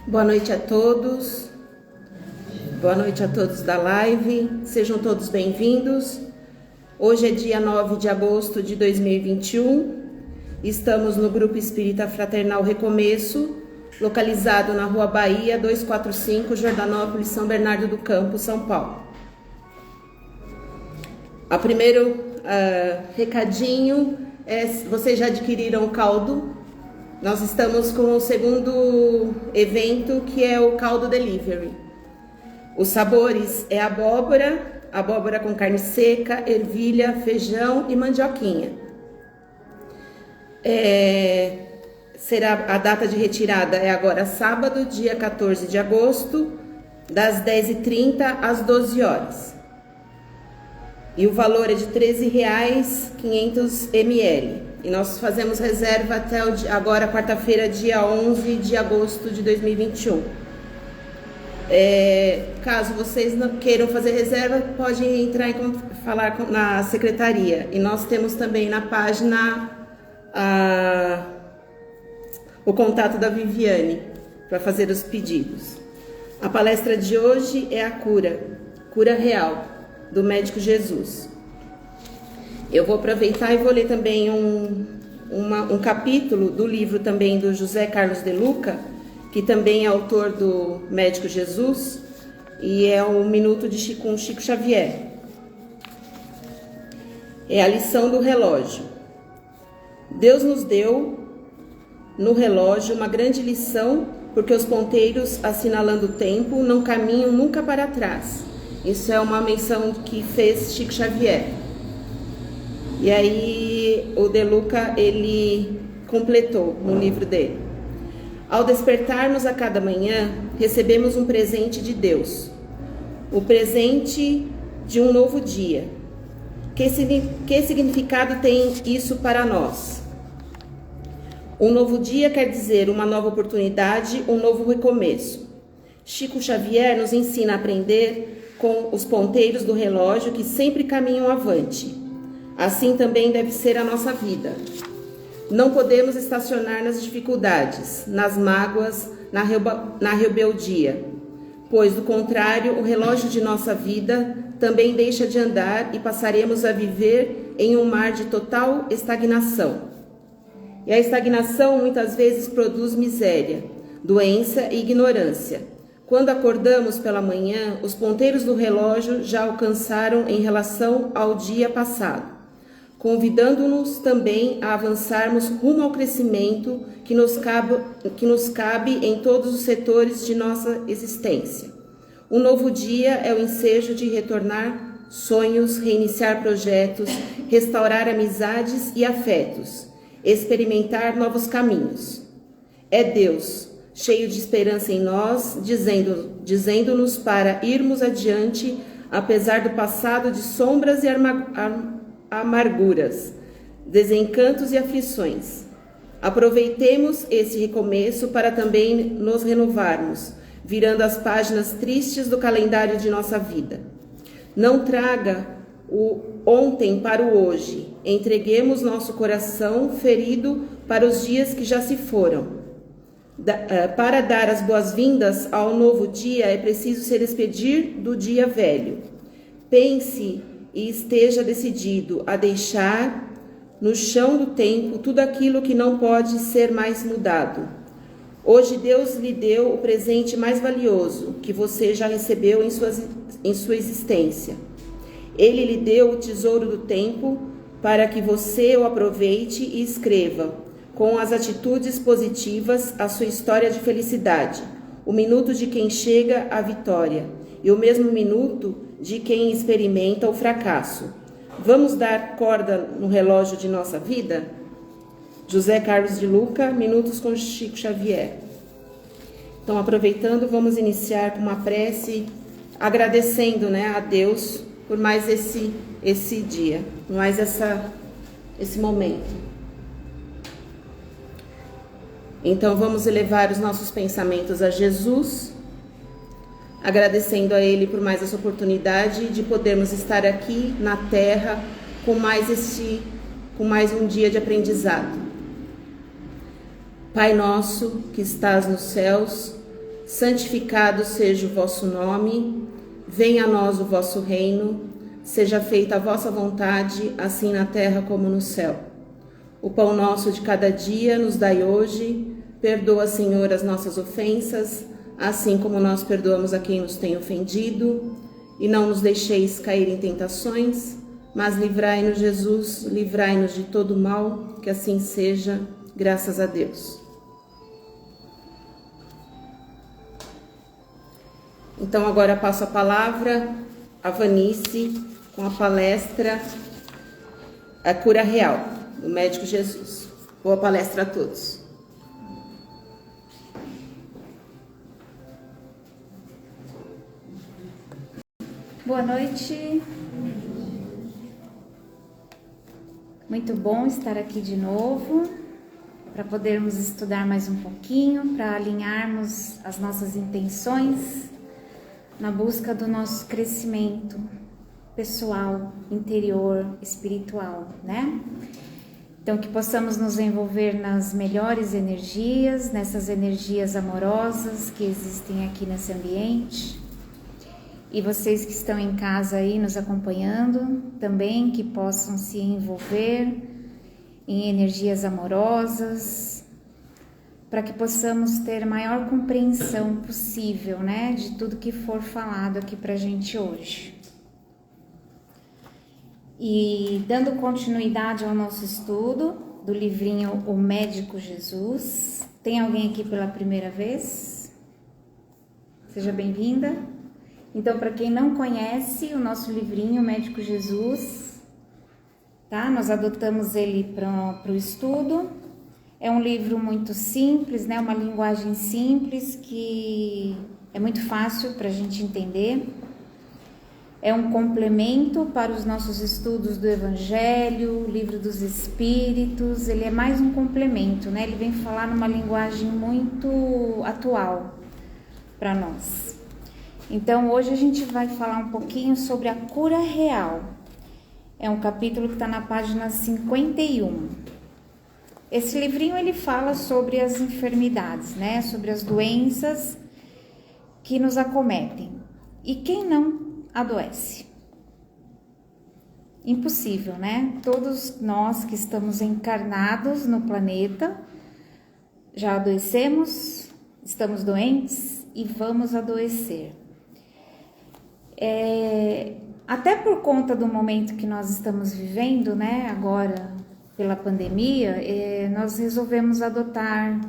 Boa noite a todos. Boa noite a todos da live. Sejam todos bem-vindos. Hoje é dia 9 de agosto de 2021. Estamos no Grupo Espírita Fraternal Recomeço, localizado na Rua Bahia 245, Jordanópolis, São Bernardo do Campo, São Paulo. O primeiro recadinho é: vocês já adquiriram o caldo? Nós estamos com o segundo evento, que é o caldo delivery. Os sabores é abóbora com carne seca, ervilha, feijão e mandioquinha. Será a data de retirada é agora sábado, dia 14 de agosto, das 10h30 às 12 horas. E o valor é de R$ 13,500 ml. E nós fazemos reserva até agora, quarta-feira, dia 11 de agosto de 2021. Caso vocês não queiram fazer reserva, podem entrar falar na secretaria. E nós temos também na página o contato da Viviane para fazer os pedidos. A palestra de hoje é a cura real, do Médico Jesus. Eu vou aproveitar e vou ler também um capítulo do livro também do José Carlos de Luca, que também é autor do Médico Jesus, e é o Minuto com Chico Xavier. É a lição do relógio. Deus nos deu no relógio uma grande lição, porque os ponteiros, assinalando o tempo, não caminham nunca para trás. Isso é uma menção que fez Chico Xavier. E aí o De Luca, ele completou no livro dele. Ao despertarmos a cada manhã, recebemos um presente de Deus. O presente de um novo dia. Que significado tem isso para nós? Um novo dia quer dizer uma nova oportunidade, um novo recomeço. Chico Xavier nos ensina a aprender com os ponteiros do relógio que sempre caminham avante. Assim também deve ser a nossa vida. Não podemos estacionar nas dificuldades, nas mágoas, na rebeldia, pois, do contrário, o relógio de nossa vida também deixa de andar e passaremos a viver em um mar de total estagnação. E a estagnação muitas vezes produz miséria, doença e ignorância. Quando acordamos pela manhã, os ponteiros do relógio já alcançaram em relação ao dia passado, convidando-nos também a avançarmos rumo ao crescimento que nos cabe em todos os setores de nossa existência. Um novo dia é o ensejo de retornar sonhos, reiniciar projetos, restaurar amizades e afetos, experimentar novos caminhos. É Deus, cheio de esperança em nós, dizendo-nos para irmos adiante, apesar do passado de sombras e amarguras, desencantos e aflições. Aproveitemos esse recomeço para também nos renovarmos, virando as páginas tristes do calendário de nossa vida. Não traga o ontem para o hoje. Entreguemos nosso coração ferido para os dias que já se foram. Para dar as boas-vindas ao novo dia, é preciso se despedir do dia velho. Pense e esteja decidido a deixar no chão do tempo tudo aquilo que não pode ser mais mudado. Hoje Deus lhe deu o presente mais valioso que você já recebeu em sua existência. Ele lhe deu o tesouro do tempo para que você o aproveite e escreva, com as atitudes positivas, a sua história de felicidade, o minuto de quem chega à vitória e o mesmo minuto de quem experimenta o fracasso. Vamos dar corda no relógio de nossa vida? José Carlos de Luca, Minutos com Chico Xavier. Então, aproveitando, vamos iniciar com uma prece, agradecendo, a Deus por mais esse dia, por mais esse momento. Então, vamos elevar os nossos pensamentos a Jesus, agradecendo a Ele por mais essa oportunidade de podermos estar aqui na Terra com mais um dia de aprendizado. Pai nosso que estás nos céus, santificado seja o vosso nome, venha a nós o vosso reino, seja feita a vossa vontade, assim na terra como no céu. O pão nosso de cada dia nos dai hoje, perdoa, Senhor, as nossas ofensas, assim como nós perdoamos a quem nos tem ofendido, e não nos deixeis cair em tentações, mas livrai-nos, Jesus, livrai-nos de todo mal, que assim seja, graças a Deus. Então agora passo a palavra a Vanice com a palestra A Cura Real, do Médico Jesus. Boa palestra a todos. Boa noite. Muito bom estar aqui de novo para podermos estudar mais um pouquinho, para alinharmos as nossas intenções na busca do nosso crescimento pessoal, interior, espiritual, né? Então, que possamos nos envolver nas melhores energias, nessas energias amorosas que existem aqui nesse ambiente. E vocês que estão em casa aí nos acompanhando, também que possam se envolver em energias amorosas, para que possamos ter a maior compreensão possível, né, de tudo que for falado aqui pra gente hoje. E dando continuidade ao nosso estudo do livrinho O Médico Jesus, tem alguém aqui pela primeira vez? Seja bem-vinda. Então, para quem não conhece o nosso livrinho, O Médico Jesus, tá? Nós adotamos ele para o estudo. É um livro muito simples, né? Uma linguagem simples que é muito fácil para a gente entender. É um complemento para os nossos estudos do Evangelho, Livro dos Espíritos. Ele é mais um complemento, né? Ele vem falar numa linguagem muito atual para nós. Então, hoje a gente vai falar um pouquinho sobre a cura real. É um capítulo que está na página 51. Esse livrinho, ele fala sobre as enfermidades, né? Sobre as doenças que nos acometem. E quem não adoece? Impossível, né? Todos nós que estamos encarnados no planeta já adoecemos, estamos doentes e vamos adoecer. Até por conta do momento que nós estamos vivendo, né, agora pela pandemia, nós resolvemos adotar,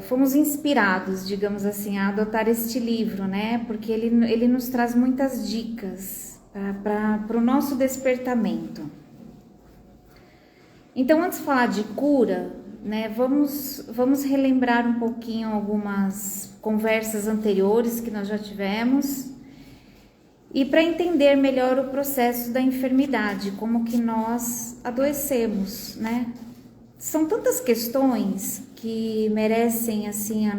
fomos inspirados, digamos assim, a adotar este livro, né, porque ele nos traz muitas dicas para o nosso despertamento. Então, antes de falar de cura, né, vamos relembrar um pouquinho algumas conversas anteriores que nós já tivemos e para entender melhor o processo da enfermidade, como que nós adoecemos, né? São tantas questões que merecem assim a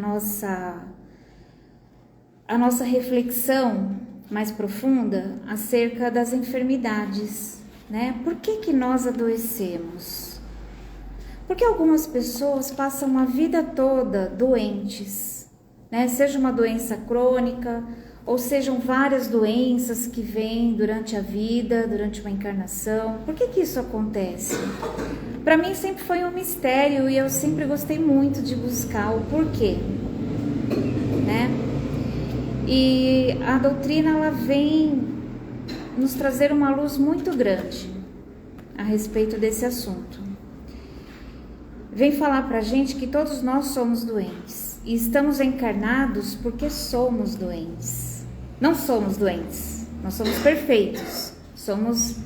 nossa reflexão mais profunda acerca das enfermidades, né? Por que nós adoecemos? Porque algumas pessoas passam a vida toda doentes, né? Seja uma doença crônica, ou sejam várias doenças que vêm durante a vida, durante uma encarnação. Por que isso acontece? Para mim sempre foi um mistério e eu sempre gostei muito de buscar o porquê, né? E a doutrina, ela vem nos trazer uma luz muito grande a respeito desse assunto. Vem falar pra gente que todos nós somos doentes e estamos encarnados porque somos doentes. Não somos doentes, nós somos perfeitos, somos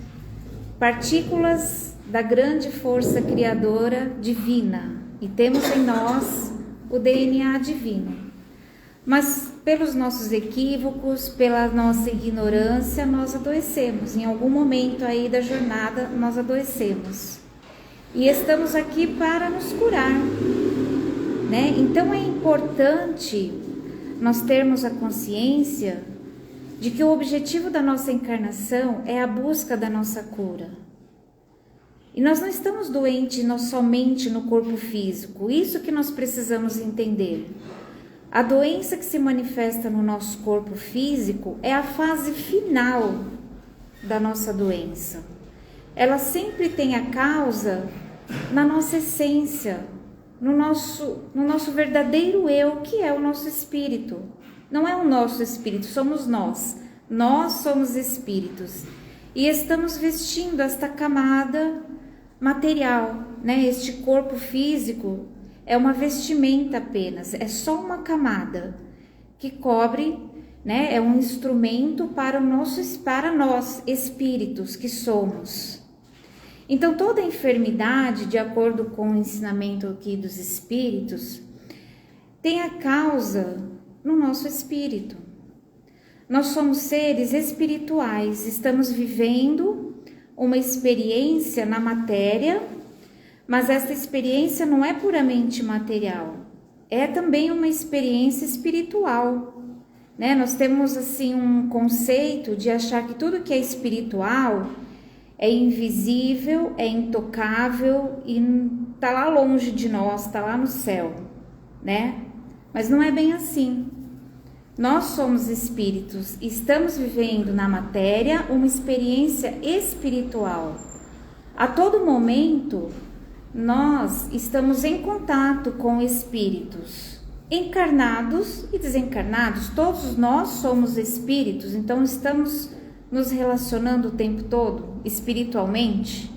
partículas da grande força criadora divina e temos em nós o DNA divino. Mas pelos nossos equívocos, pela nossa ignorância, nós adoecemos. Em algum momento aí da jornada, nós adoecemos. E estamos aqui para nos curar, né? Então é importante nós termos a consciência de que o objetivo da nossa encarnação é a busca da nossa cura. E nós não estamos doentes somente no corpo físico, isso que nós precisamos entender. A doença que se manifesta no nosso corpo físico é a fase final da nossa doença. Ela sempre tem a causa na nossa essência, no nosso verdadeiro eu, que é o nosso espírito. Não é o nosso espírito, somos nós. Nós somos espíritos e estamos vestindo esta camada material, né? Este corpo físico é uma vestimenta apenas, é só uma camada que cobre, né? É um instrumento para nós espíritos que somos. Então toda enfermidade, de acordo com o ensinamento aqui dos espíritos, tem a causa no nosso espírito. Nós somos seres espirituais, estamos vivendo uma experiência na matéria, mas esta experiência não é puramente material, é também uma experiência espiritual, né? Nós temos assim um conceito de achar que tudo que é espiritual é invisível, é intocável e está lá longe de nós, está lá no céu, né? Mas não é bem assim. Nós somos espíritos, estamos vivendo na matéria uma experiência espiritual. A todo momento, nós estamos em contato com espíritos, encarnados e desencarnados. Todos nós somos espíritos, então estamos nos relacionando o tempo todo espiritualmente.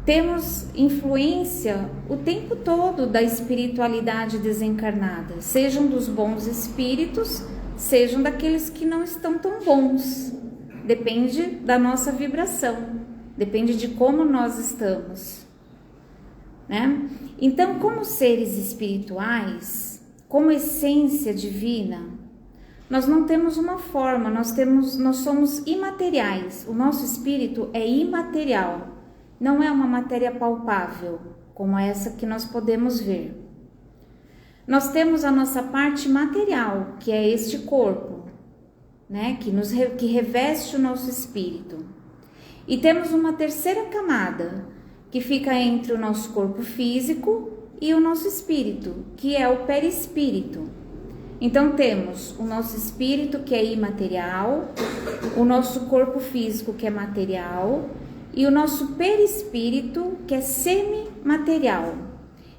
Temos influência o tempo todo da espiritualidade desencarnada, sejam dos bons espíritos, sejam daqueles que não estão tão bons. Depende da nossa vibração, depende de como nós estamos, né? Então, como seres espirituais, como essência divina, nós não temos uma forma, nós somos imateriais. O nosso espírito é imaterial. Não é uma matéria palpável, como essa que nós podemos ver. Nós temos a nossa parte material, que é este corpo, né, que reveste o nosso espírito. E temos uma terceira camada, que fica entre o nosso corpo físico e o nosso espírito, que é o perispírito. Então temos o nosso espírito, que é imaterial, o nosso corpo físico, que é material, e o nosso perispírito, que é semimaterial.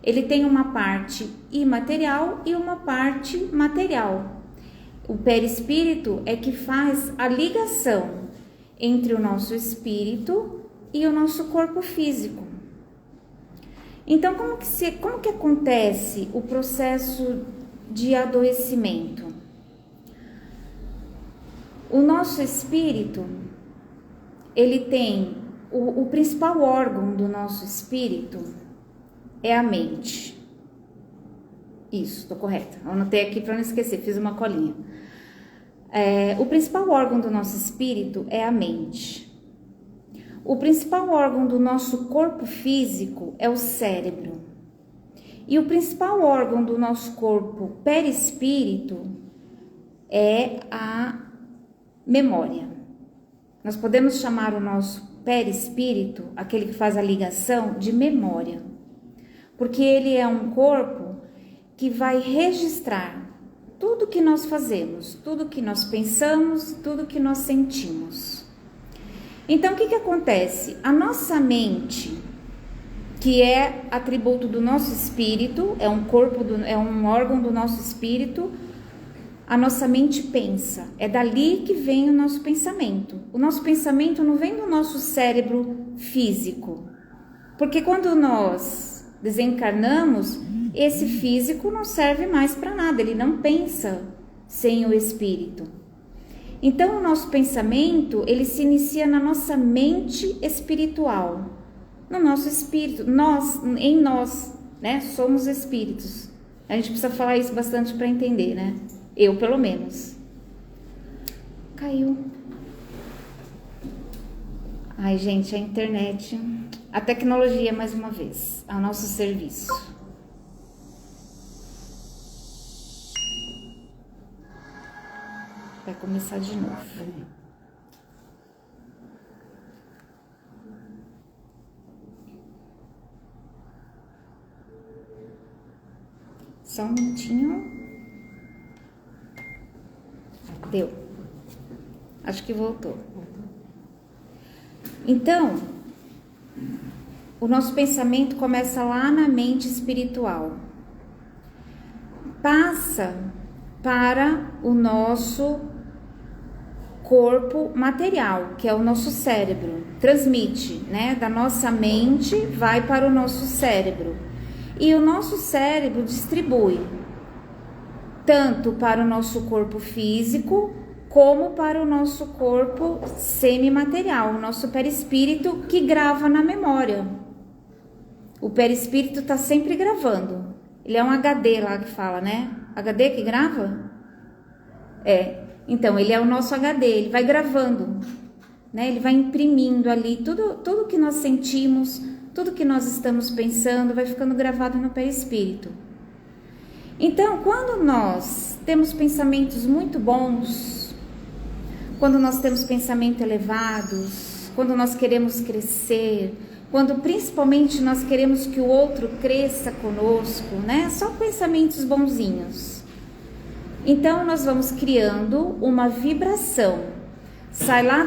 Ele tem uma parte imaterial e uma parte material. O perispírito é que faz a ligação entre o nosso espírito e o nosso corpo físico. Então, como que acontece o processo de adoecimento? O nosso espírito, ele tem o principal órgão do nosso espírito é a mente. Isso, estou correta. Eu anotei aqui para não esquecer, fiz uma colinha. O principal órgão do nosso espírito é a mente. O principal órgão do nosso corpo físico é o cérebro. E o principal órgão do nosso corpo perispírito é a memória. Nós podemos chamar o nosso perispírito, aquele que faz a ligação, de memória, porque ele é um corpo que vai registrar tudo que nós fazemos, tudo que nós pensamos, tudo que nós sentimos. Então, o que acontece? A nossa mente, que é atributo do nosso espírito, é um órgão do nosso espírito. A nossa mente pensa, é dali que vem o nosso pensamento. O nosso pensamento não vem do nosso cérebro físico, porque quando nós desencarnamos, esse físico não serve mais para nada, ele não pensa sem o espírito. Então o nosso pensamento, ele se inicia na nossa mente espiritual, no nosso espírito, em nós, né? Somos espíritos. A gente precisa falar isso bastante para entender, né? Eu, pelo menos. Caiu. Ai, gente, a internet, a tecnologia, mais uma vez, ao nosso serviço. Vai começar de novo. Só um minutinho. deu. Acho que voltou. Então, o nosso pensamento começa lá na mente espiritual. Passa para o nosso corpo material, que é o nosso cérebro. Transmite, né? Da nossa mente vai para o nosso cérebro. E o nosso cérebro distribui tanto para o nosso corpo físico, como para o nosso corpo semimaterial, o nosso perispírito que grava na memória. O perispírito está sempre gravando. Ele é um HD lá que fala, né? HD que grava? Então, ele é o nosso HD, ele vai gravando, né? Ele vai imprimindo ali tudo que nós sentimos, tudo que nós estamos pensando, vai ficando gravado no perispírito. Então, quando nós temos pensamentos muito bons, quando nós temos pensamentos elevados, quando nós queremos crescer, quando principalmente nós queremos que o outro cresça conosco, né? Só pensamentos bonzinhos. Então, nós vamos criando uma vibração. Sai lá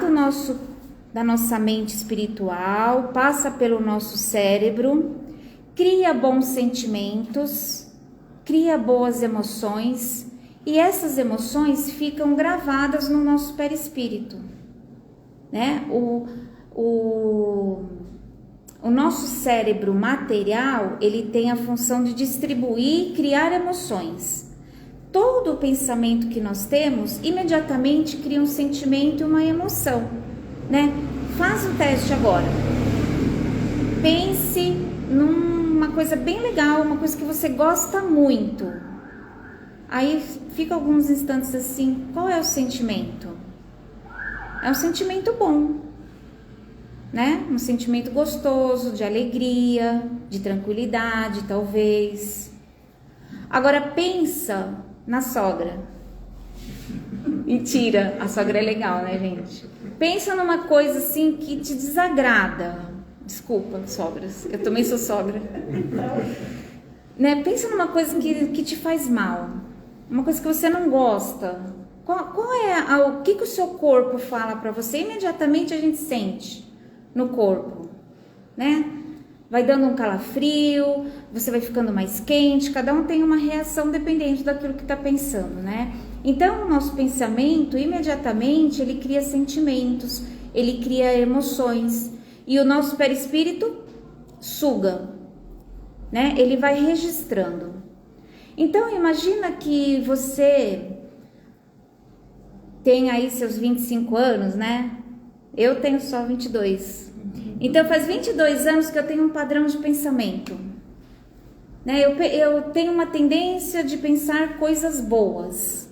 da nossa mente espiritual, passa pelo nosso cérebro, cria bons sentimentos, cria boas emoções, e essas emoções ficam gravadas no nosso perispírito, né? O nosso cérebro material, ele tem a função de distribuir e criar emoções. Todo o pensamento que nós temos, imediatamente cria um sentimento e uma emoção, né? Faz o teste agora. Pense numa coisa bem legal, uma coisa que você gosta muito. Aí fica alguns instantes assim, qual é o sentimento? É um sentimento bom, né? Um sentimento gostoso, de alegria, de tranquilidade, talvez. Agora pensa na sogra. Mentira, a sogra é legal, né, gente? Pensa numa coisa assim que te desagrada. Desculpa, sogras, eu também sou sogra. Né? Pensa numa coisa que te faz mal. Uma coisa que você não gosta. Qual é o que o seu corpo fala para você? Imediatamente a gente sente no corpo, né? Vai dando um calafrio, você vai ficando mais quente, cada um tem uma reação dependente daquilo que está pensando, né? Então, o nosso pensamento, imediatamente, ele cria sentimentos, ele cria emoções, e o nosso perispírito suga, né? Ele vai registrando. Então, imagina que você tem aí seus 25 anos, né? Eu tenho só 22. Então, faz 22 anos que eu tenho um padrão de pensamento. Né? Eu tenho uma tendência de pensar coisas boas.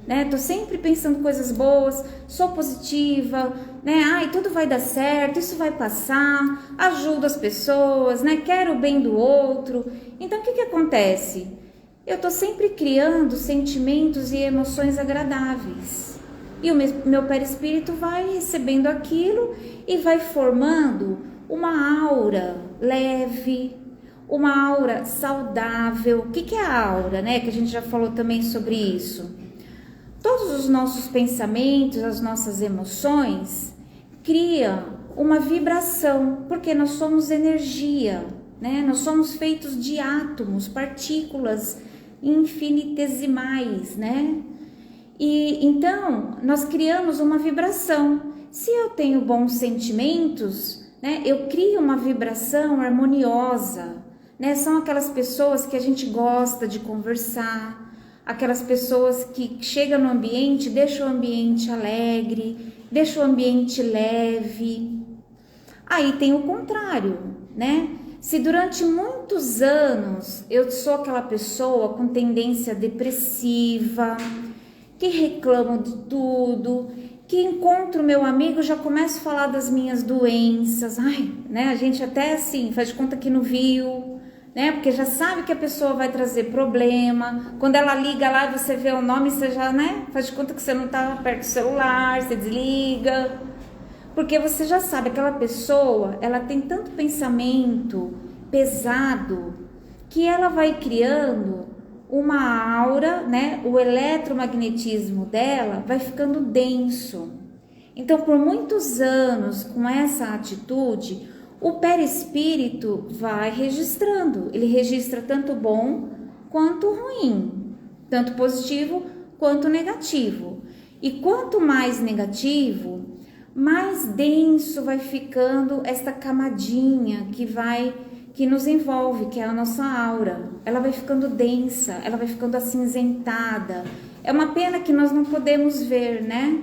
Né? Tô sempre pensando coisas boas, sou positiva, né? Ai, tudo vai dar certo, isso vai passar, ajudo as pessoas, né? Quero o bem do outro. Então, o que acontece? Eu tô sempre criando sentimentos e emoções agradáveis. E o meu perispírito vai recebendo aquilo e vai formando uma aura leve, uma aura saudável. O que é a aura, né? Que a gente já falou também sobre isso. Todos os nossos pensamentos, as nossas emoções criam uma vibração, porque nós somos energia, né? Nós somos feitos de átomos, partículas infinitesimais, né? E então nós criamos uma vibração. Se eu tenho bons sentimentos, né? Eu crio uma vibração harmoniosa, né? São aquelas pessoas que a gente gosta de conversar. Aquelas pessoas que chegam no ambiente, deixam o ambiente alegre, deixam o ambiente leve. Aí tem o contrário, né? Se durante muitos anos eu sou aquela pessoa com tendência depressiva, que reclamo de tudo, que encontro meu amigo, já começo a falar das minhas doenças, ai, né? A gente até assim, faz de conta que não viu, né? Porque já sabe que a pessoa vai trazer problema. Quando ela liga lá, você vê o nome, você já, né? Faz de conta que você não está perto do celular, você desliga. Porque você já sabe, aquela pessoa, ela tem tanto pensamento pesado que ela vai criando uma aura, né? O eletromagnetismo dela vai ficando denso. Então, por muitos anos, com essa atitude, o perispírito vai registrando. Ele registra tanto bom quanto ruim, tanto positivo quanto negativo. E quanto mais negativo, mais denso vai ficando esta camadinha que nos envolve, que é a nossa aura. Ela vai ficando densa, ela vai ficando acinzentada. É uma pena que nós não podemos ver, né?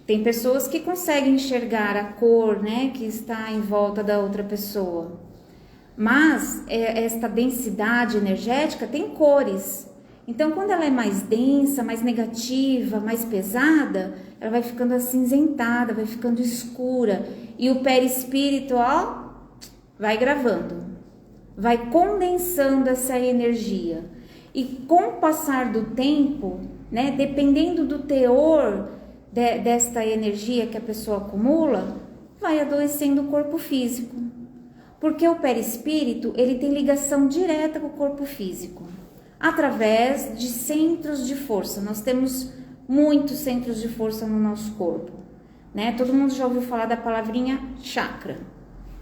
Tem pessoas que conseguem enxergar a cor, né, que está em volta da outra pessoa. Mas esta densidade energética tem cores. Então, quando ela é mais densa, mais negativa, mais pesada, ela vai ficando acinzentada, vai ficando escura. E o perispírito, ó, vai gravando, vai condensando essa energia. E com o passar do tempo, né, dependendo do teor desta energia que a pessoa acumula, vai adoecendo o corpo físico. Porque o perispírito, ele tem ligação direta com o corpo físico, através de centros de força. Nós temos muitos centros de força no nosso corpo, né? Todo mundo já ouviu falar da palavrinha chakra,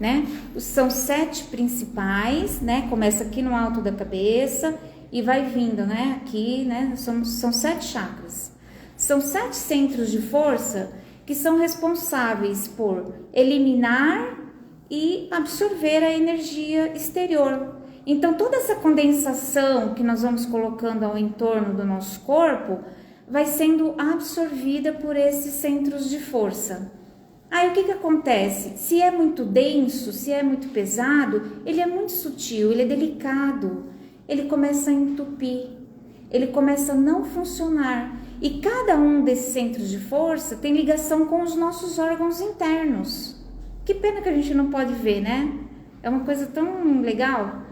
né? São 7 principais, né? Começa aqui no alto da cabeça e vai vindo, né? Aqui, né? São 7 chakras. São 7 centros de força que são responsáveis por eliminar e absorver a energia exterior. Então, toda essa condensação que nós vamos colocando ao entorno do nosso corpo vai sendo absorvida por esses centros de força. Aí, o que acontece? Se é muito denso, se é muito pesado, ele é muito sutil, ele é delicado, ele começa a entupir, ele começa a não funcionar. E cada um desses centros de força tem ligação com os nossos órgãos internos. Que pena que a gente não pode ver, né? É uma coisa tão legal.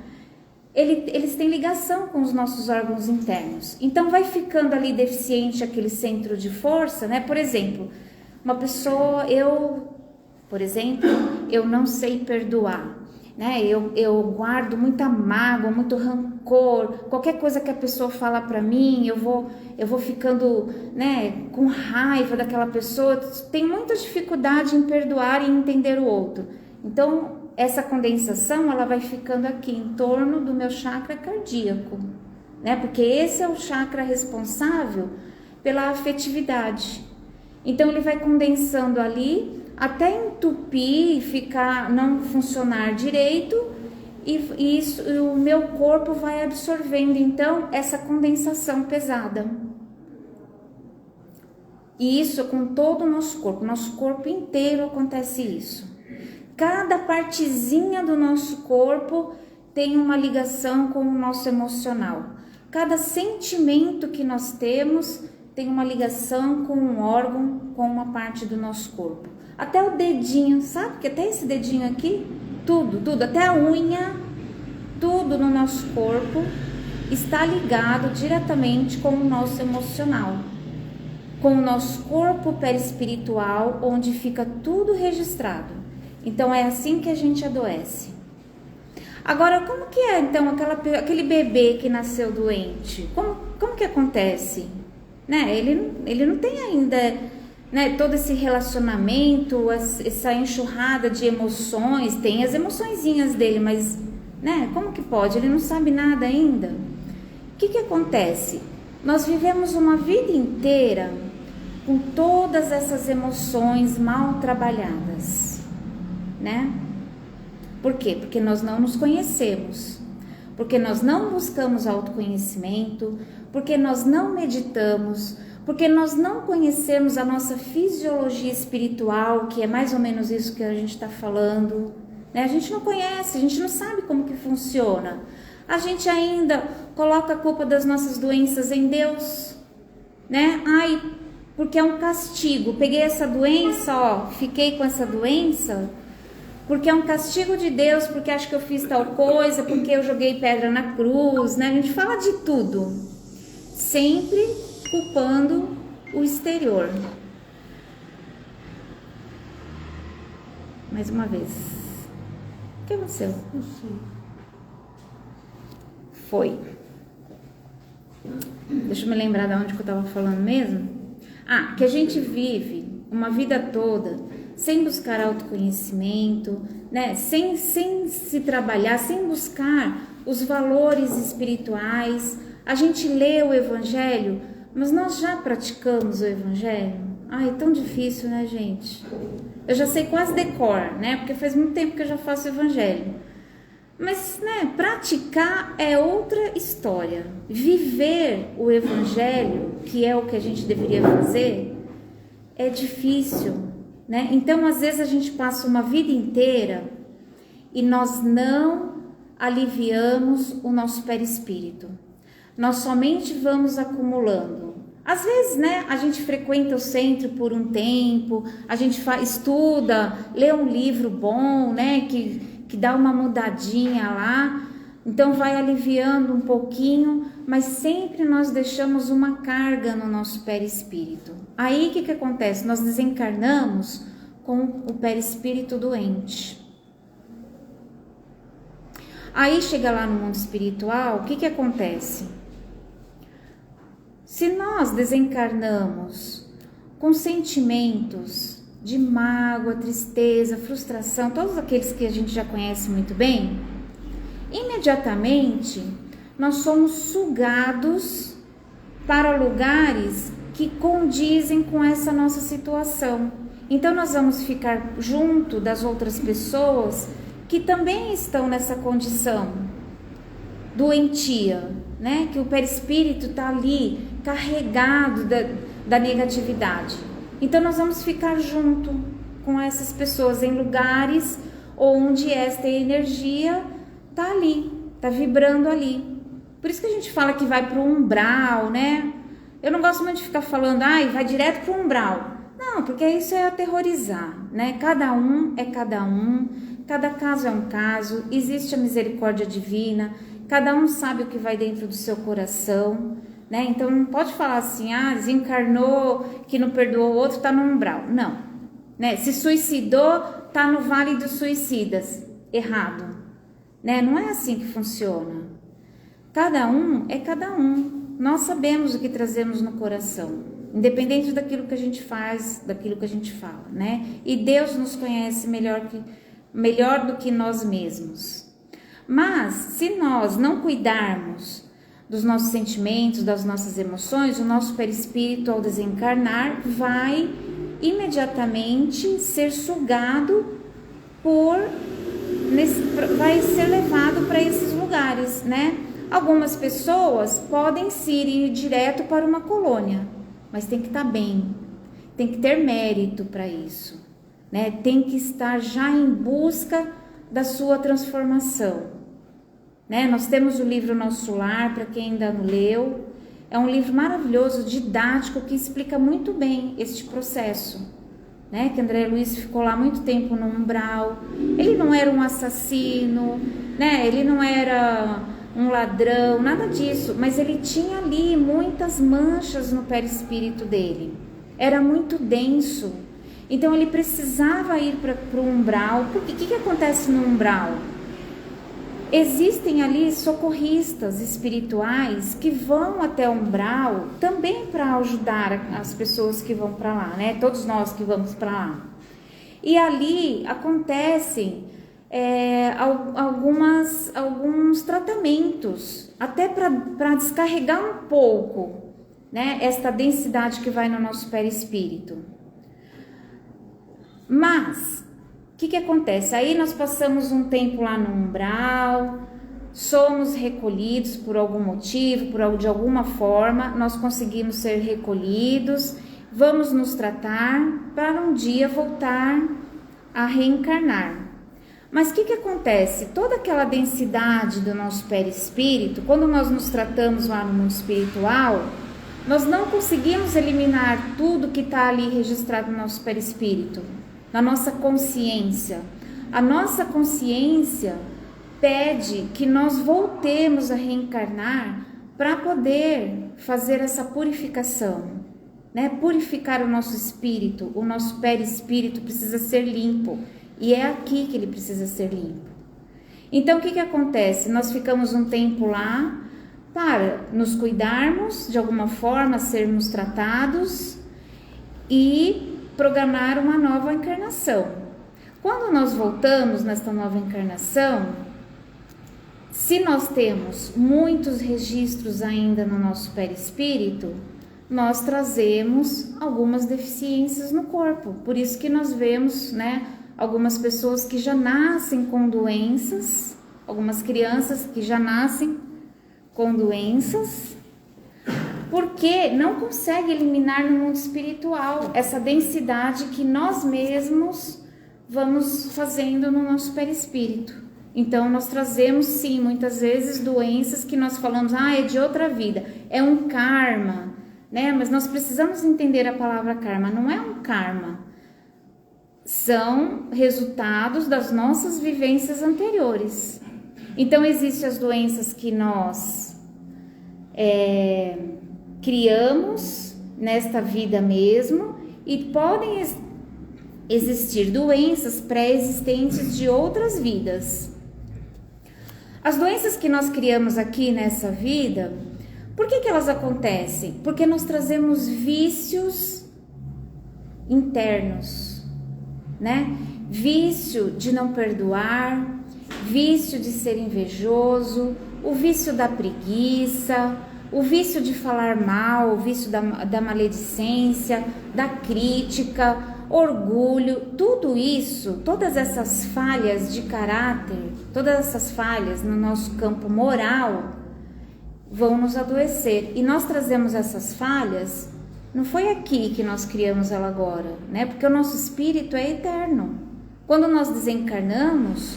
Eles têm ligação com os nossos órgãos internos. Então, vai ficando ali deficiente aquele centro de força, né? Por exemplo, uma pessoa, por exemplo, eu não sei perdoar, né? Eu guardo muita mágoa, muito rancor. Qualquer coisa que a pessoa fala para mim, eu vou ficando, né, com raiva daquela pessoa. Tenho muita dificuldade em perdoar e entender o outro. Então, essa condensação, ela vai ficando aqui em torno do meu chakra cardíaco, né? Porque esse é o chakra responsável pela afetividade. Então, ele vai condensando ali até entupir e ficar, não funcionar direito, e isso, o meu corpo vai absorvendo, então, essa condensação pesada. E isso com todo o nosso corpo inteiro acontece isso. Cada partezinha do nosso corpo tem uma ligação com o nosso emocional. Cada sentimento que nós temos tem uma ligação com um órgão, com uma parte do nosso corpo. Até o dedinho, sabe? Que até esse dedinho aqui, tudo, até a unha, tudo no nosso corpo está ligado diretamente com o nosso emocional, com o nosso corpo perispiritual, onde fica tudo registrado. Então, é assim que a gente adoece. Agora, como que é, então, aquele bebê que nasceu doente? Como que acontece? Né? Ele não tem ainda, né, todo esse relacionamento, essa enxurrada de emoções. Tem as emoçõezinhas dele, mas, né, como que pode? Ele não sabe nada ainda. O que acontece? Nós vivemos uma vida inteira com todas essas emoções mal trabalhadas, né? Por quê? Porque nós não nos conhecemos, porque nós não buscamos autoconhecimento, porque nós não meditamos, porque nós não conhecemos a nossa fisiologia espiritual, que é mais ou menos isso que a gente está falando, né? A gente não conhece, a gente não sabe como que funciona. A gente ainda coloca a culpa das nossas doenças em Deus, né? Ai, porque é um castigo, peguei essa doença, ó, fiquei com essa doença, porque é um castigo de Deus, porque acho que eu fiz tal coisa, porque eu joguei pedra na cruz, né? A gente fala de tudo, sempre culpando o exterior. Mais uma vez. O que aconteceu? Não sei. Foi. Deixa eu me lembrar de onde que eu estava falando mesmo. Que a gente vive uma vida toda sem buscar autoconhecimento, né? Sem se trabalhar, sem buscar os valores espirituais. A gente lê o Evangelho, mas nós já praticamos o Evangelho? É tão difícil, né, gente? Eu já sei quase decor, né? Porque faz muito tempo que eu já faço o Evangelho. Mas, né, praticar é outra história. Viver o Evangelho, que é o que a gente deveria fazer, é difícil, né? Então, às vezes a gente passa uma vida inteira e nós não aliviamos o nosso perispírito. Nós somente vamos acumulando. Às vezes, né, a gente frequenta o centro por um tempo, a gente estuda, lê um livro bom, né, que dá uma mudadinha lá, então vai aliviando um pouquinho, mas sempre nós deixamos uma carga no nosso perispírito. Aí o que acontece? Nós desencarnamos com o perispírito doente. Aí chega lá no mundo espiritual, o que acontece? Se nós desencarnamos com sentimentos de mágoa, tristeza, frustração, todos aqueles que a gente já conhece muito bem, imediatamente nós somos sugados para lugares que condizem com essa nossa situação. Então nós vamos ficar junto das outras pessoas que também estão nessa condição doentia, né? Que o perispírito está ali carregado da negatividade. Então nós vamos ficar junto com essas pessoas em lugares onde esta energia está ali, está vibrando ali. Por isso que a gente fala que vai para o umbral, né? Eu não gosto muito de ficar falando, vai direto para o umbral. Não, porque isso é aterrorizar, né? Cada um é cada um, cada caso é um caso, existe a misericórdia divina, cada um sabe o que vai dentro do seu coração, né? Então não pode falar assim, desencarnou, que não perdoou o outro, está no umbral. Não, né? Se suicidou, está no vale dos suicidas. Errado, né? Não é assim que funciona. Cada um é cada um. Nós sabemos o que trazemos no coração, independente daquilo que a gente faz, daquilo que a gente fala, né? E Deus nos conhece melhor do que nós mesmos. Mas se nós não cuidarmos dos nossos sentimentos, das nossas emoções, o nosso perispírito ao desencarnar vai imediatamente ser sugado vai ser levado para esses lugares, né? Algumas pessoas podem ir direto para uma colônia, mas tem que estar bem, tem que ter mérito para isso, né? Tem que estar já em busca da sua transformação, né? Nós temos o livro Nosso Lar, para quem ainda não leu, é um livro maravilhoso, didático, que explica muito bem este processo, né? Que André Luiz ficou lá muito tempo no umbral. Ele não era um assassino, né? Ele não era um ladrão, nada disso, mas ele tinha ali muitas manchas no perispírito dele, era muito denso, então ele precisava ir para o umbral. Porque o que acontece no umbral? Existem ali socorristas espirituais que vão até o umbral também para ajudar as pessoas que vão para lá, né? Todos nós que vamos para lá. E ali acontecem alguns tratamentos, até para descarregar um pouco, né? Esta densidade que vai no nosso perispírito. Mas o que acontece? Aí nós passamos um tempo lá no umbral, somos recolhidos por algum motivo, de alguma forma, nós conseguimos ser recolhidos, vamos nos tratar para um dia voltar a reencarnar. Mas o que acontece? Toda aquela densidade do nosso perispírito, quando nós nos tratamos lá no mundo espiritual, nós não conseguimos eliminar tudo que está ali registrado no nosso perispírito, na nossa consciência. A nossa consciência pede que nós voltemos a reencarnar para poder fazer essa purificação, né? Purificar o nosso espírito, o nosso perispírito precisa ser limpo, e é aqui que ele precisa ser limpo. Então o que acontece? Nós ficamos um tempo lá, para nos cuidarmos, de alguma forma sermos tratados e programar uma nova encarnação. Quando nós voltamos nesta nova encarnação, se nós temos muitos registros ainda no nosso perispírito, nós trazemos algumas deficiências no corpo. Por isso que nós vemos, algumas pessoas que já nascem com doenças, algumas crianças que já nascem com doenças, porque não consegue eliminar no mundo espiritual essa densidade que nós mesmos vamos fazendo no nosso perispírito. Então nós trazemos sim, muitas vezes doenças que nós falamos, é de outra vida, é um karma, mas nós precisamos entender a palavra karma, não é um karma, são resultados das nossas vivências anteriores. Então existem as doenças que nós criamos nesta vida mesmo, e podem existir doenças pré-existentes de outras vidas. As doenças que nós criamos aqui nessa vida, por que elas acontecem? Porque nós trazemos vícios internos, Vício de não perdoar, vício de ser invejoso, o vício da preguiça, o vício de falar mal, o vício da maledicência, da crítica, orgulho, tudo isso, todas essas falhas de caráter, todas essas falhas no nosso campo moral vão nos adoecer. E nós trazemos essas falhas, não foi aqui que nós criamos ela agora, Porque o nosso espírito é eterno. Quando nós desencarnamos,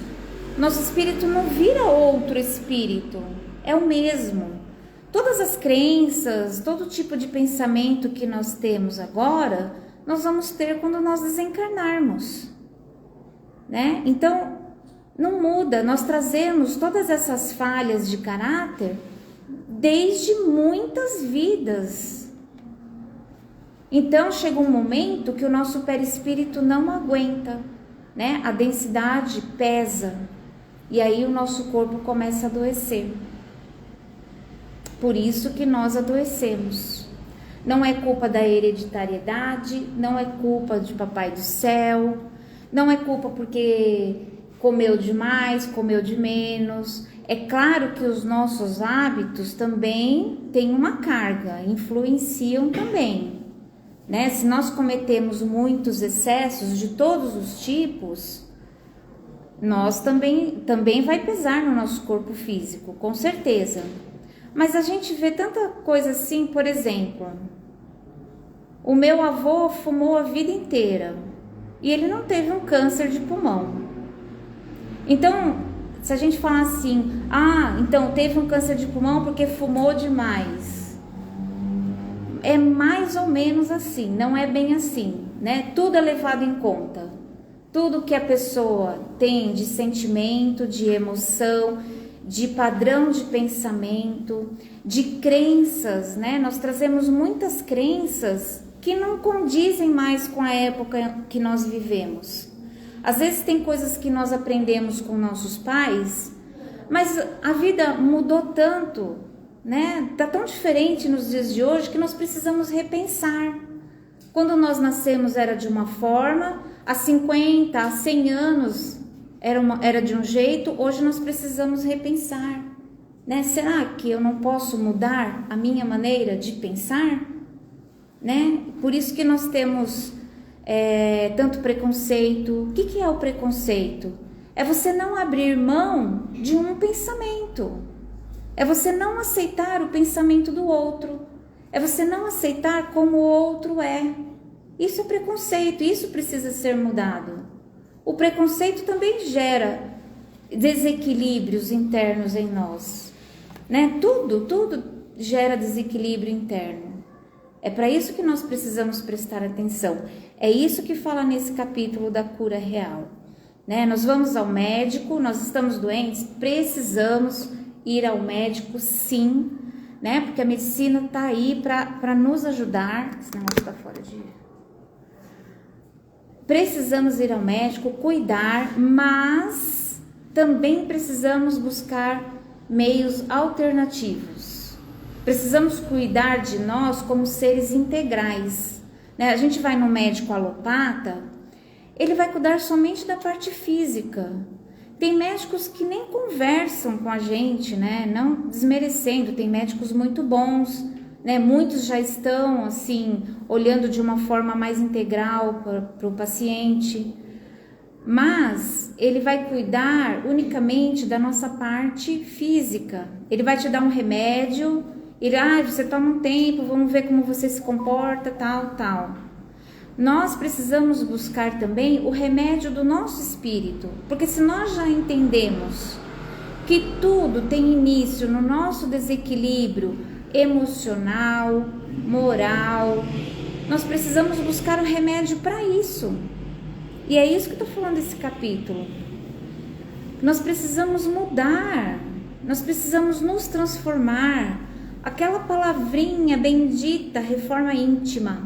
nosso espírito não vira outro espírito, é o mesmo. Todas as crenças, todo tipo de pensamento que nós temos agora, nós vamos ter quando nós desencarnarmos, Então, não muda, nós trazemos todas essas falhas de caráter desde muitas vidas. Então, chega um momento que o nosso perispírito não aguenta, A densidade pesa, e aí o nosso corpo começa a adoecer. Por isso que nós adoecemos. Não é culpa da hereditariedade, não é culpa de Papai do Céu, não é culpa porque comeu demais, comeu de menos. É claro que os nossos hábitos também têm uma carga, influenciam também, Se nós cometemos muitos excessos de todos os tipos, nós também vai pesar no nosso corpo físico, com certeza. Mas a gente vê tanta coisa assim, por exemplo, o meu avô fumou a vida inteira e ele não teve um câncer de pulmão. Então, se a gente falar assim, então teve um câncer de pulmão porque fumou demais, é mais ou menos assim, não é bem assim, Tudo é levado em conta, tudo que a pessoa tem de sentimento, de emoção, de padrão de pensamento, de crenças, Nós trazemos muitas crenças que não condizem mais com a época que nós vivemos. Às vezes tem coisas que nós aprendemos com nossos pais, mas a vida mudou tanto, Tá tão diferente nos dias de hoje que nós precisamos repensar. Quando nós nascemos era de uma forma, há 50, há 100 anos era de um jeito, hoje nós precisamos repensar, Será que eu não posso mudar a minha maneira de pensar, Por isso que nós temos tanto preconceito. O que é o preconceito? É você não abrir mão de um pensamento, é você não aceitar o pensamento do outro, é você não aceitar como o outro é. Isso é preconceito, isso precisa ser mudado. O preconceito também gera desequilíbrios internos em nós, Tudo gera desequilíbrio interno. É para isso que nós precisamos prestar atenção. É isso que fala nesse capítulo da cura real, Nós vamos ao médico, nós estamos doentes, precisamos ir ao médico, sim, Porque a medicina está aí para nos ajudar. Esse negócio está fora de... Precisamos ir ao médico, cuidar, mas também precisamos buscar meios alternativos. Precisamos cuidar de nós como seres integrais, né? A gente vai no médico alopata, ele vai cuidar somente da parte física. Tem médicos que nem conversam com a gente, né? Não desmerecendo, tem médicos muito bons, né? Muitos já estão assim olhando de uma forma mais integral para o paciente, mas ele vai cuidar unicamente da nossa parte física. Ele vai te dar um remédio, você toma um tempo, vamos ver como você se comporta, tal. Nós precisamos buscar também o remédio do nosso espírito, porque se nós já entendemos que tudo tem início no nosso desequilíbrio emocional, moral, nós precisamos buscar o remédio para isso. E é isso que eu estou falando desse capítulo. Nós precisamos mudar, nós precisamos nos transformar. Aquela palavrinha bendita, reforma íntima.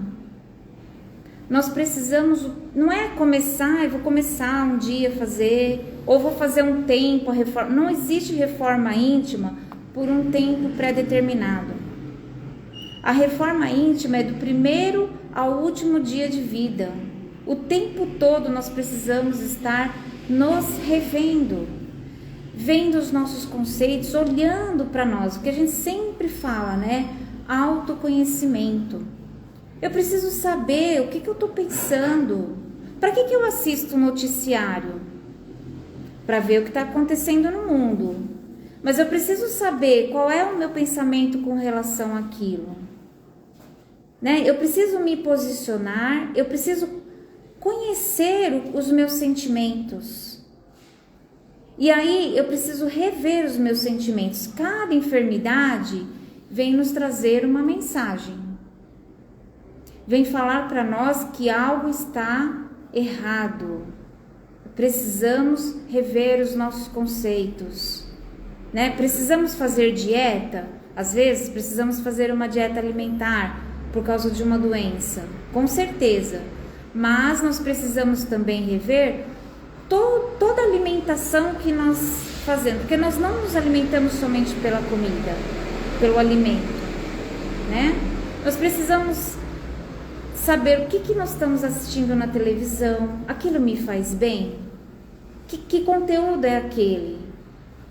Nós precisamos, não é começar, eu vou começar um dia a fazer, ou vou fazer um tempo a reforma. Não existe reforma íntima por um tempo pré-determinado. A reforma íntima é do primeiro ao último dia de vida. O tempo todo nós precisamos estar nos revendo, vendo os nossos conceitos, olhando para nós, o que a gente sempre fala, né? Autoconhecimento. Eu preciso saber o que eu estou pensando. Para que eu assisto o noticiário? Para ver o que está acontecendo no mundo. Mas eu preciso saber qual é o meu pensamento com relação àquilo. Né? Eu preciso me posicionar, eu preciso conhecer os meus sentimentos. E aí eu preciso rever os meus sentimentos. Cada enfermidade vem nos trazer uma mensagem. Vem falar para nós que algo está errado. Precisamos rever os nossos conceitos, né? Precisamos fazer dieta. Às vezes precisamos fazer uma dieta alimentar por causa de uma doença, com certeza. Mas nós precisamos também rever toda a alimentação que nós fazemos, porque nós não nos alimentamos somente pela comida, pelo alimento, né? Nós precisamos saber o que nós estamos assistindo na televisão. Aquilo me faz bem? Que conteúdo é aquele?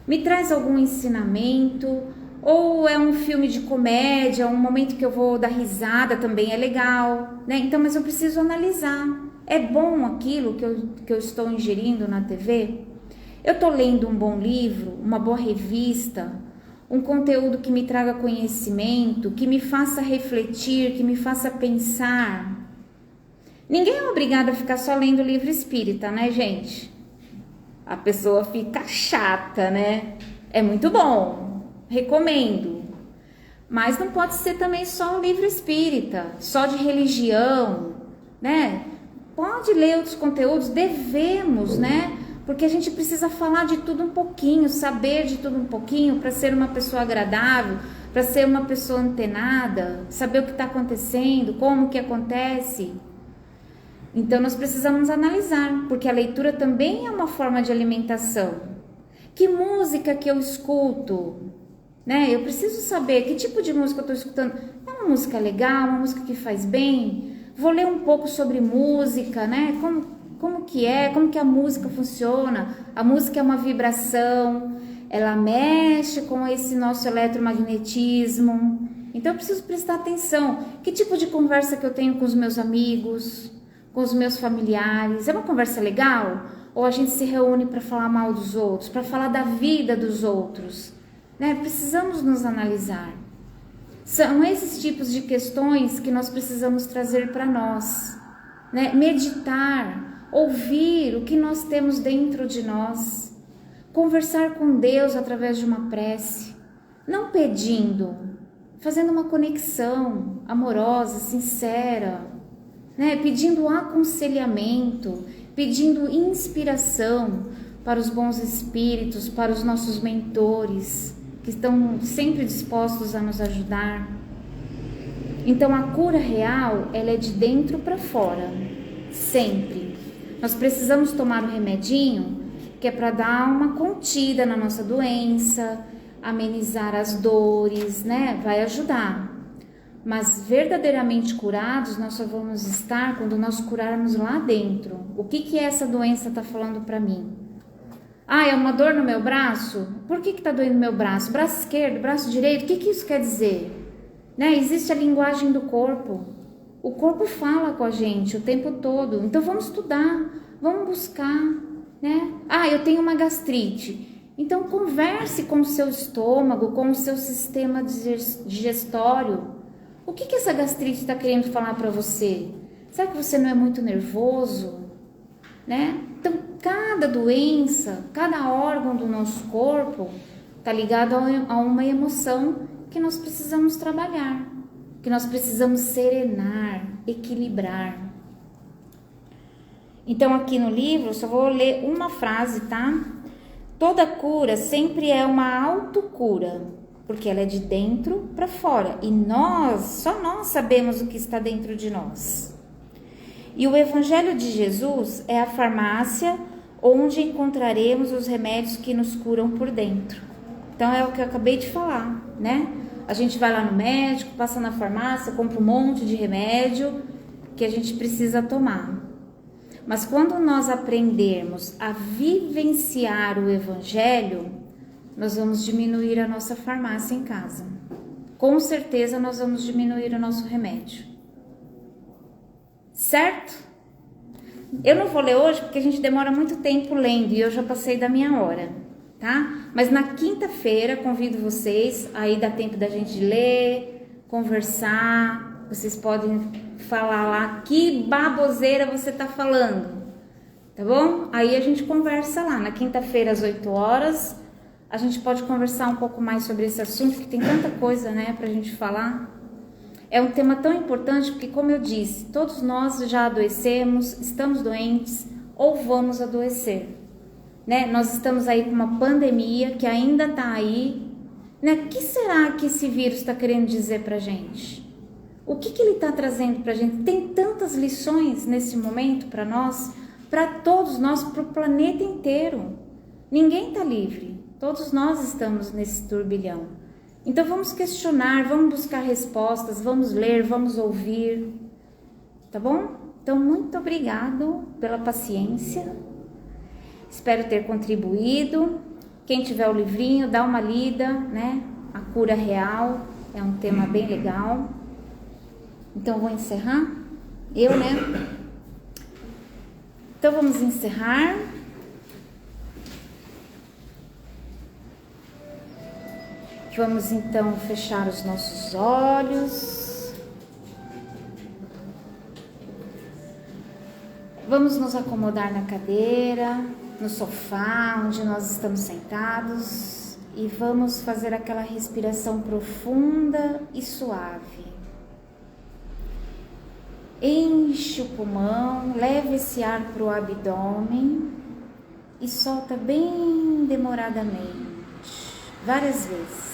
Me traz algum ensinamento? Ou é um filme de comédia, um momento que eu vou dar risada também é legal, né? Então, mas eu preciso analisar. É bom aquilo que eu estou ingerindo na TV? Eu estou lendo um bom livro, uma boa revista, um conteúdo que me traga conhecimento, que me faça refletir, que me faça pensar. Ninguém é obrigado a ficar só lendo livro espírita, né, gente? A pessoa fica chata, né? É muito bom, recomendo. Mas não pode ser também só um livro espírita, só de religião, né? Pode ler outros conteúdos, devemos, né? Porque a gente precisa falar de tudo um pouquinho, saber de tudo um pouquinho para ser uma pessoa agradável, para ser uma pessoa antenada, saber o que está acontecendo, como que acontece. Então nós precisamos analisar, porque a leitura também é uma forma de alimentação. Que música que eu escuto? Né? Eu preciso saber que tipo de música eu estou escutando. É uma música legal, uma música que faz bem? Vou ler um pouco sobre música, né? Como que a música funciona? A música é uma vibração, ela mexe com esse nosso eletromagnetismo. Então eu preciso prestar atenção. Que tipo de conversa que eu tenho com os meus amigos, com os meus familiares? É uma conversa legal? Ou a gente se reúne para falar mal dos outros, para falar da vida dos outros? Né? Precisamos nos analisar. São esses tipos de questões que nós precisamos trazer para nós, né? Meditar, ouvir o que nós temos dentro de nós, conversar com Deus através de uma prece, não pedindo, fazendo uma conexão amorosa, sincera, né? Pedindo aconselhamento, pedindo inspiração para os bons espíritos, para os nossos mentores, que estão sempre dispostos a nos ajudar. Então a cura real, ela é de dentro para fora, sempre. Nós precisamos tomar o remedinho, que é para dar uma contida na nossa doença, amenizar as dores, né? Vai ajudar. Mas verdadeiramente curados nós só vamos estar quando nós curarmos lá dentro. O que essa doença está falando para mim? Ah, é uma dor no meu braço? Por que está doendo meu braço? Braço esquerdo, braço direito? O que isso quer dizer? Né? Existe a linguagem do corpo. O corpo fala com a gente o tempo todo. Então vamos estudar, vamos buscar, né? Ah, eu tenho uma gastrite. Então converse com o seu estômago, com o seu sistema digestório. O que essa gastrite está querendo falar para você? Será que você não é muito nervoso? Né? Então, cada doença, cada órgão do nosso corpo está ligado a uma emoção que nós precisamos trabalhar, que nós precisamos serenar, equilibrar. Então, aqui no livro, eu só vou ler uma frase, tá? Toda cura sempre é uma autocura, porque ela é de dentro para fora e só nós sabemos o que está dentro de nós. E o Evangelho de Jesus é a farmácia onde encontraremos os remédios que nos curam por dentro. Então é o que eu acabei de falar, né? A gente vai lá no médico, passa na farmácia, compra um monte de remédio que a gente precisa tomar. Mas quando nós aprendermos a vivenciar o Evangelho, nós vamos diminuir a nossa farmácia em casa. Com certeza nós vamos diminuir o nosso remédio. Certo? Eu não vou ler hoje porque a gente demora muito tempo lendo e eu já passei da minha hora, tá? Mas na quinta-feira convido vocês, aí dá tempo da gente ler, conversar, vocês podem falar lá que baboseira você tá falando, tá bom? Aí a gente conversa lá, na quinta-feira às 8 horas, a gente pode conversar um pouco mais sobre esse assunto, que tem tanta coisa, né, pra gente falar. É um tema tão importante porque, como eu disse, todos nós já adoecemos, estamos doentes ou vamos adoecer, né? Nós estamos aí com uma pandemia que ainda tá aí, né? O que será que esse vírus está querendo dizer pra gente? O que ele está trazendo pra gente? Tem tantas lições nesse momento para nós, para todos nós, para o planeta inteiro. Ninguém tá livre, todos nós estamos nesse turbilhão. Então vamos questionar, vamos buscar respostas, vamos ler, vamos ouvir, tá bom? Então muito obrigado pela paciência, espero ter contribuído. Quem tiver o livrinho, dá uma lida, né? A cura real, é um tema bem legal. Então vou encerrar, né? Então vamos encerrar. Vamos então fechar os nossos olhos. Vamos nos acomodar na cadeira, no sofá onde nós estamos sentados e vamos fazer aquela respiração profunda e suave. Enche o pulmão, leve esse ar para o abdômen e solta bem demoradamente, várias vezes.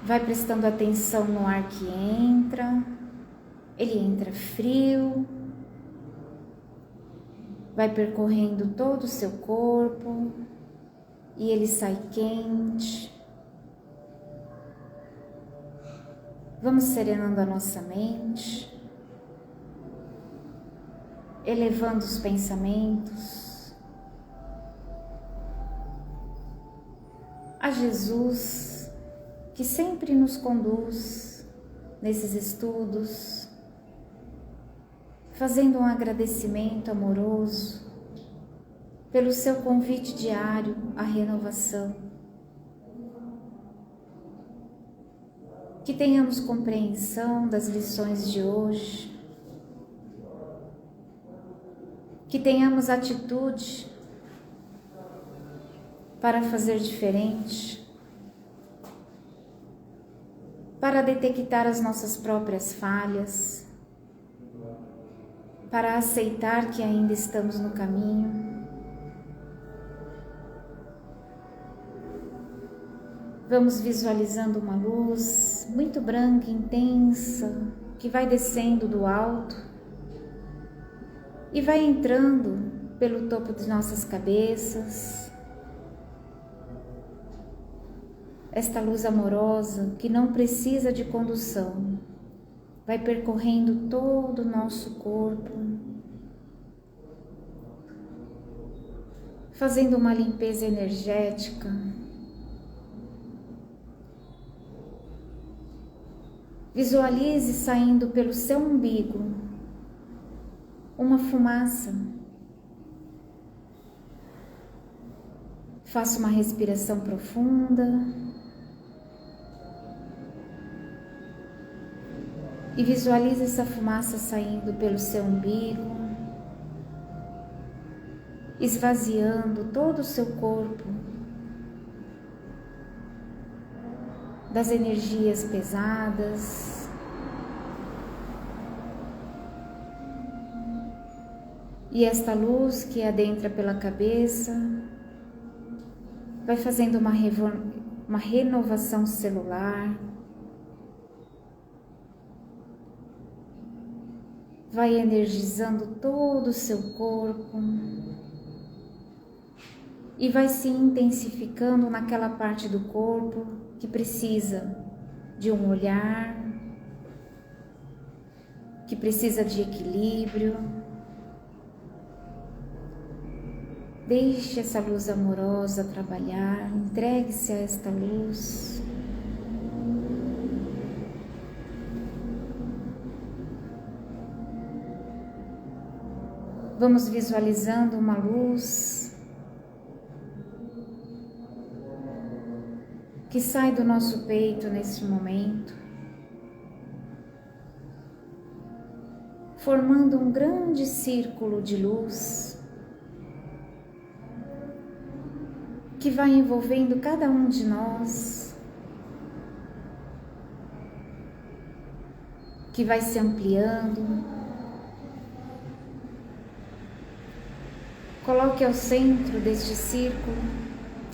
Vai prestando atenção no ar que entra, ele entra frio, vai percorrendo todo o seu corpo e ele sai quente. Vamos serenando a nossa mente, elevando os pensamentos a Jesus, que sempre nos conduz nesses estudos, fazendo um agradecimento amoroso pelo seu convite diário à renovação. Que tenhamos compreensão das lições de hoje, que tenhamos atitude para fazer diferente, para detectar as nossas próprias falhas, para aceitar que ainda estamos no caminho. Vamos visualizando uma luz muito branca, intensa, que vai descendo do alto e vai entrando pelo topo de nossas cabeças, esta luz amorosa que não precisa de condução, vai percorrendo todo o nosso corpo, fazendo uma limpeza energética, visualize saindo pelo seu umbigo uma fumaça. Faça uma respiração profunda e visualize essa fumaça saindo pelo seu umbigo, esvaziando todo o seu corpo das energias pesadas, e esta luz que adentra pela cabeça vai fazendo uma renovação celular, vai energizando todo o seu corpo e vai se intensificando naquela parte do corpo que precisa de um olhar, que precisa de equilíbrio. Deixe essa luz amorosa trabalhar, entregue-se a esta luz. Vamos visualizando uma luz que sai do nosso peito nesse momento, formando um grande círculo de luz que vai envolvendo cada um de nós, que vai se ampliando. Coloque ao centro deste círculo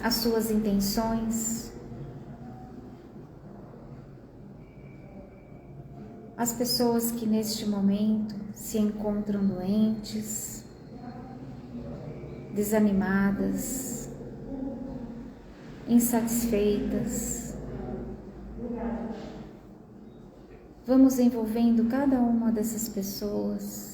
as suas intenções, as pessoas que neste momento se encontram doentes, desanimadas, insatisfeitas. Vamos envolvendo cada uma dessas pessoas.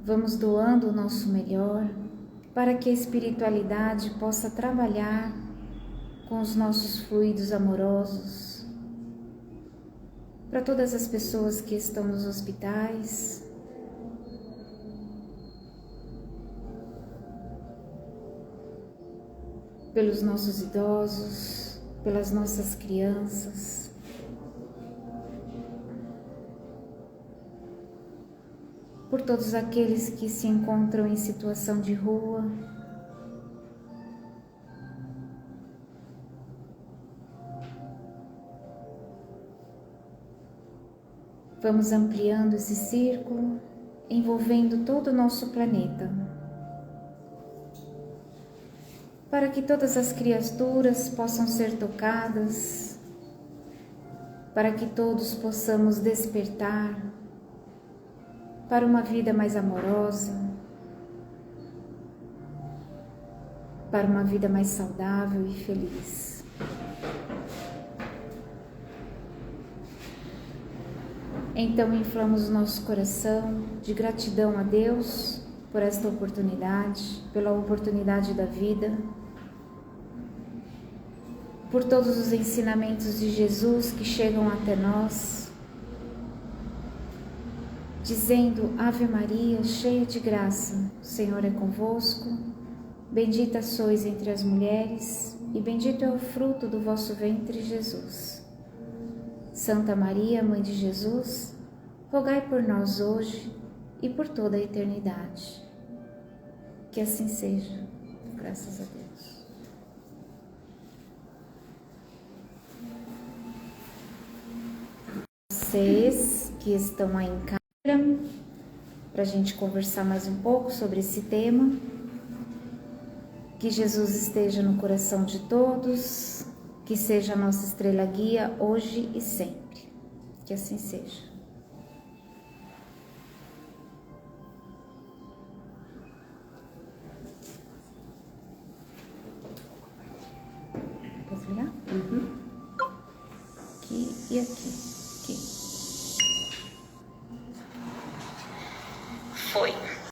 Vamos doando o nosso melhor para que a espiritualidade possa trabalhar com os nossos fluidos amorosos, para todas as pessoas que estão nos hospitais, pelos nossos idosos, pelas nossas crianças, por todos aqueles que se encontram em situação de rua, vamos ampliando esse círculo, envolvendo todo o nosso planeta, para que todas as criaturas possam ser tocadas, para que todos possamos despertar para uma vida mais amorosa, para uma vida mais saudável e feliz. Então inflamos o nosso coração de gratidão a Deus por esta oportunidade, pela oportunidade da vida, por todos os ensinamentos de Jesus que chegam até nós, dizendo: Ave Maria, cheia de graça, o Senhor é convosco, bendita sois entre as mulheres e bendito é o fruto do vosso ventre, Jesus. Santa Maria, Mãe de Jesus, rogai por nós hoje e por toda a eternidade. Que assim seja, graças a Deus. Vocês que estão aí em casa, para a gente conversar mais um pouco sobre esse tema, que Jesus esteja no coração de todos, que seja a nossa estrela guia hoje e sempre. Que assim seja. Posso ligar? Aqui e aqui. Aqui. Foi.